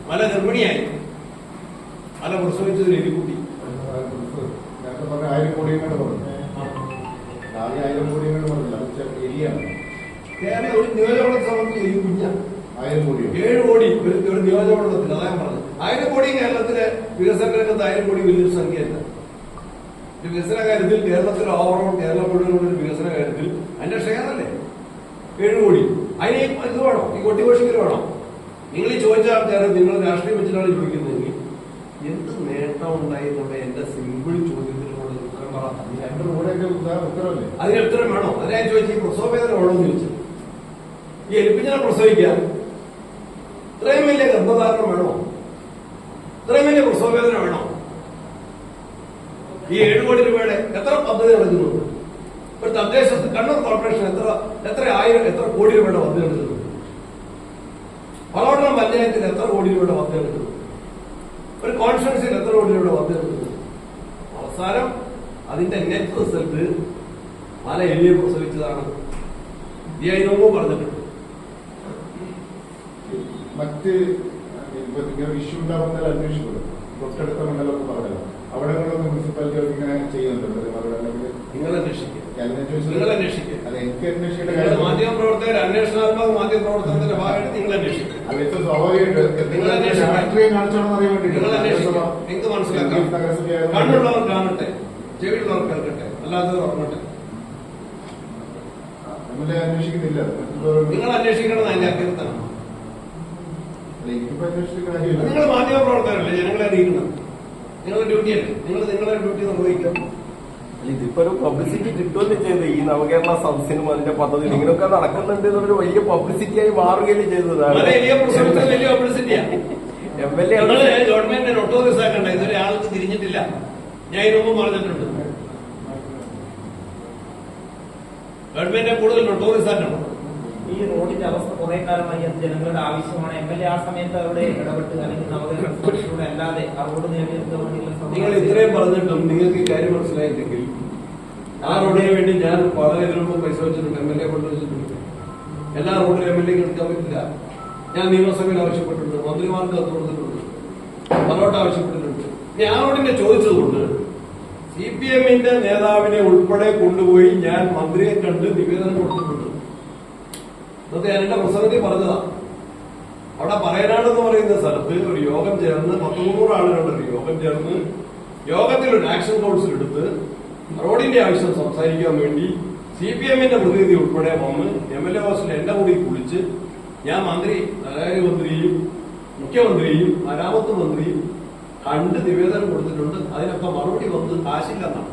മല ഗർഭിണിയായി, മല പ്രസവിച്ചതിൽ എലിക്കുട്ടി. 1000 കോടി പറഞ്ഞു. 1000 കോടി പറഞ്ഞില്ല, എലിയാണ്. കേരളം ഒരു നിയോജകമണ്ഡലത്തെ സംബന്ധിച്ച് ഈ കുഞ്ഞ 1000 കോടി 7 കോടി ഒരു നിയോജകമണ്ഡലത്തിൽ. അതാ ഞാൻ പറഞ്ഞത്. 1000 കോടി കേരളത്തിലെ വികസന രംഗത്ത് 1000 കോടി വലിയൊരു സംഖ്യയല്ല. വികസന കാര്യത്തിൽ കേരളത്തിൽ ഓവറോൾ കേരളം മുഴുവനുള്ള ഒരു വികസന കാര്യത്തിൽ അതിന്റെ ഷെയർ അല്ലേ 7 കോടി. അതിന് ഇത് വേണോ? ഈ കൊട്ടിഘോഷിക്കൽ വേണോ? നിങ്ങൾ ഈ ചോദിച്ച ആൾക്കാരെ നിങ്ങൾ രാഷ്ട്രീയം വെച്ചിട്ടാണ് ചോദിക്കുന്നതെങ്കിൽ എന്ത് നേട്ടം ഉണ്ടായി എന്നുള്ള എന്റെ സിമ്പിൾ ചോദ്യത്തിനോട് ഉത്തരം പറ. 2 റോഡൊക്കെ ഉത്തരവല്ലേ? അതിന് ഉത്തരം വേണോ? അതിനാ ചോദിച്ചു. ഈ പ്രസവവേദന വേണോ എന്ന് ചോദിച്ചു. ഈ എലിപ്പിഞ്ഞിനെ പ്രസവിക്കാൻ ഇത്രയും വലിയ ഗർഭധാരണം വേണോ? ഇത്രയും വലിയ പ്രസവവേദന വേണോ? ഈ 7 കോടി രൂപയുടെ എത്ര പദ്ധതി നടക്കുന്നു? ഒരു തദ്ദേശത്ത് കണ്ണൂർ കോർപ്പറേഷൻ എത്ര കോടി രൂപയുടെ പദ്ധതി എടുക്കുന്നു? പലവട്ടം പഞ്ചായത്തിൽ എത്ര കോടി രൂപയുടെ പദ്ധതി എടുക്കുന്നു? ഒരു കോൺഫറൻസിൽ എത്ര കോടി രൂപയുടെ പദ്ധതി എടുക്കുന്നു? അവസാനം അതിന്റെ നെറ്റ് റിസൾട്ട് മല എലിയെ പ്രസവിച്ചതാണ്. ഇതിനു പറഞ്ഞിട്ടുണ്ട്. മറ്റ് ഇഷ്യൂ ഉണ്ടാകുന്ന അന്വേഷിക്കുന്നത് തൊട്ടടുത്ത മണ്ഡലമൊക്കെ പറഞ്ഞല്ലോ, അവിടെ മുനിസിപ്പാലിറ്റികൾ ഇങ്ങനെ ചെയ്യുന്നുണ്ട്. നിങ്ങൾ അന്വേഷിക്കുക. അത് എനിക്ക് അന്വേഷിക്കേണ്ട കാര്യം. മാധ്യമപ്രവർത്തകർ അന്വേഷണാത്മക മാധ്യമപ്രവർത്തനത്തിന്റെ ഭാഗമായിട്ട് നിങ്ങൾ അന്വേഷിക്കുക. അതിപ്പോ സ്വാഭാവികമായിട്ട് രാഷ്ട്രീയം കാണിച്ചോണെന്ന് അറിയാൻ വേണ്ടി നിങ്ങൾക്ക് മനസ്സിലാക്കാം. കണ്ണുള്ളവർ കാണട്ടെ, ചെവിയുള്ളവർ കേൾക്കട്ടെ, അല്ലാത്തവർ ഉറങ്ങട്ടെ. അന്വേഷിക്കുന്നില്ല. നിങ്ങൾ അന്വേഷിക്കണം. അതിന്റെ അഭ്യർത്ഥന. എനിക്കിപ്പോ അന്വേഷിച്ച കാര്യം നിങ്ങൾ മാധ്യമപ്രവർത്തകരല്ലേ, ജനങ്ങളെ അറിയിക്കണം. നിങ്ങളുടെ ഡ്യൂട്ടിയല്ലേ, നിങ്ങളുടെ ഡ്യൂട്ടി നിർവഹിക്കാം. ഇതിപ്പോ ഒരു പബ്ലിസിറ്റി കിട്ടുകയല്ലേ ചെയ്തത്. ഈ നവകേരള സദസ്സിനും അതിന്റെ പദ്ധതി ഇങ്ങനെയൊക്കെ നടക്കുന്നുണ്ട് എന്നൊരു വലിയ പബ്ലിസിറ്റിയായി മാറുകയല്ലേ ചെയ്തതാണ്. വലിയ പബ്ലിസിറ്റിയാണ്. MLA ഗവൺമെന്റ് നൊട്ടോറിയസ് ആക്കണ്ട. ഇതൊരു ആൾക്ക് തിരിഞ്ഞിട്ടില്ല. ഞാൻ ഇതിനു മുമ്പ് പറഞ്ഞിട്ടുണ്ട്. ഗവൺമെന്റിനെ കൂടുതൽ നൊട്ടോറിയസ് ആക്കണം. ഈ റോഡിന്റെ അവസ്ഥ കുറെ കാലമായി അത് ജനങ്ങളുടെ ആവശ്യമാണ്. MLA ആ സമയത്ത് അവിടെ ഇടപെട്ട് അല്ലെങ്കിൽ നവകേരളത്തിലൂടെ അല്ലാതെ ആ റോഡ് നേടിയെടുക്കാൻ വേണ്ടിയുള്ള നിങ്ങൾ ഇത്രയും പറഞ്ഞിട്ടും നിങ്ങൾക്ക് ഈ കാര്യം മനസ്സിലായില്ലെങ്കിൽ ആ റോഡിന് വേണ്ടി ഞാൻ വളരെ ഇതിനു പൈസ വെച്ചിട്ടുണ്ട്. MLA കൊണ്ടുവച്ചിട്ടുണ്ട്. എല്ലാ റോഡിലും MLA എടുക്കാൻ പറ്റില്ല. ഞാൻ നിയമസഭയിൽ ആവശ്യപ്പെട്ടിട്ടുണ്ട്, മന്ത്രിമാർക്ക് അത് കൊടുത്തിട്ടുണ്ട്, പലവട്ടം ആവശ്യപ്പെട്ടിട്ടുണ്ട്. ഇനി ആ റോഡിനെ ചോദിച്ചതുകൊണ്ട് CPM-ന്റെ നേതാവിനെ ഉൾപ്പെടെ കൊണ്ടുപോയി ഞാൻ മന്ത്രിയെ കണ്ട് നിവേദനം കൊടുത്തിട്ടുണ്ട്. ഇന്നത്തെ ഞാൻ എന്റെ പ്രസംഗത്തിൽ പറഞ്ഞതാ. അവിടെ പറയനാട് എന്ന് പറയുന്ന സ്ഥലത്ത് ഒരു യോഗം ചേർന്ന് 100 ആളുകളുടെ ഒരു യോഗം ചേർന്ന് യോഗത്തിൽ ഒരു ആക്ഷൻ കൗൺസിൽ എടുത്ത് റോഡിന്റെ ആവശ്യം സംസാരിക്കാൻ വേണ്ടി CPM-ന്റെ പ്രതിനിധി ഉൾപ്പെടെ വന്ന് MLA ഹൗസിൽ എന്റെ കൂടി കുളിച്ച് ഞാൻ ധനകാര്യമന്ത്രിയും മുഖ്യമന്ത്രിയും മരാമത്ത് മന്ത്രിയും കണ്ട് നിവേദനം കൊടുത്തിട്ടുണ്ട്. അതിനൊക്കെ മറുപടി വന്ന് കാശില്ലെന്നാണ്.